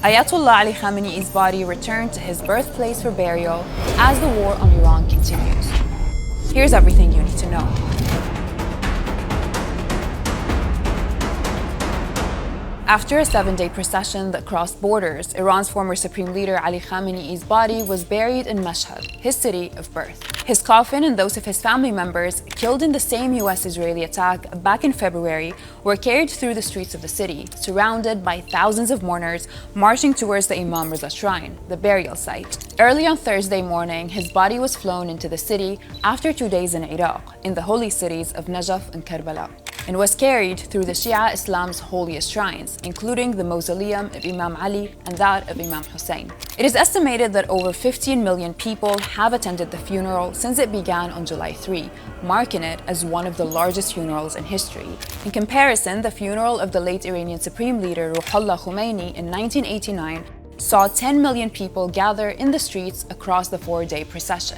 Ayatollah Ali Khamenei's body returned to his birthplace for burial as the war on Iran continues. Here's everything you need to know. After a 7-day procession that crossed borders, Iran's former Supreme Leader Ali Khamenei's body was buried in Mashhad, his city of birth. His coffin and those of his family members, killed in the same US-Israeli attack back in February, were carried through the streets of the city, surrounded by thousands of mourners marching towards the Imam Reza Shrine, the burial site. Early on Thursday morning, his body was flown into the city after 2 days in Iraq, in the holy cities of Najaf and Karbala, and was carried through the Shia Islam's holiest shrines, including the mausoleum of Imam Ali and that of Imam Hussein. It is estimated that over 15 million people have attended the funeral since it began on July 3, marking it as one of the largest funerals in history. In comparison, the funeral of the late Iranian Supreme Leader Ali Khamenei in 1989 saw 10 million people gather in the streets across the 4-day procession.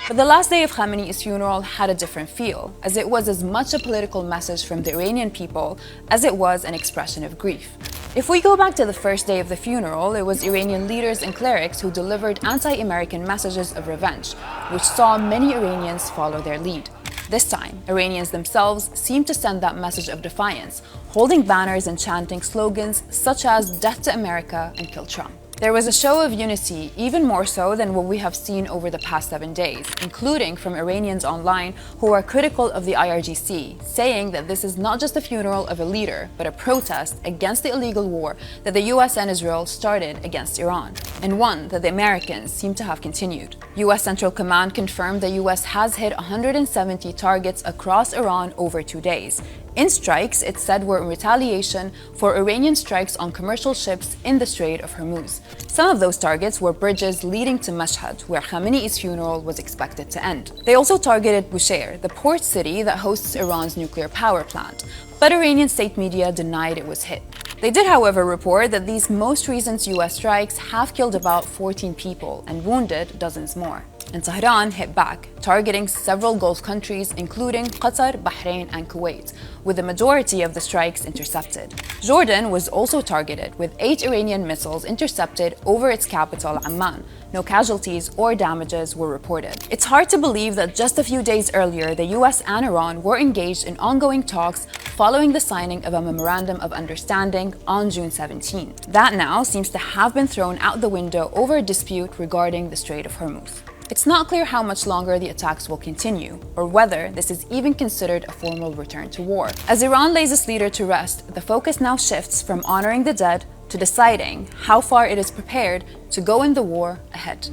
But the last day of Khamenei's funeral had a different feel, as it was as much a political message from the Iranian people as it was an expression of grief. If we go back to the first day of the funeral, it was Iranian leaders and clerics who delivered anti-American messages of revenge, which saw many Iranians follow their lead. This time, Iranians themselves seemed to send that message of defiance, holding banners and chanting slogans such as "Death to America" and "Kill Trump." There was a show of unity, even more so than what we have seen over the past 7 days, including from Iranians online who are critical of the IRGC, saying that this is not just a funeral of a leader, but a protest against the illegal war that the US and Israel started against Iran, and one that the Americans seem to have continued. US Central Command confirmed the US has hit 170 targets across Iran over 2 days. In strikes, it said were in retaliation for Iranian strikes on commercial ships in the Strait of Hormuz. Some of those targets were bridges leading to Mashhad, where Khamenei's funeral was expected to end. They also targeted Bushehr, the port city that hosts Iran's nuclear power plant, but Iranian state media denied it was hit. They did, however, report that these most recent US strikes have killed about 14 people and wounded dozens more. And Tehran hit back, targeting several Gulf countries, including Qatar, Bahrain, and Kuwait, with the majority of the strikes intercepted. Jordan was also targeted, with 8 Iranian missiles intercepted over its capital, Amman. No casualties or damages were reported. It's hard to believe that just a few days earlier, the US and Iran were engaged in ongoing talks following the signing of a memorandum of understanding on June 17. That now seems to have been thrown out the window over a dispute regarding the Strait of Hormuz. It's not clear how much longer the attacks will continue, or whether this is even considered a formal return to war. As Iran lays its leader to rest, the focus now shifts from honoring the dead to deciding how far it is prepared to go in the war ahead.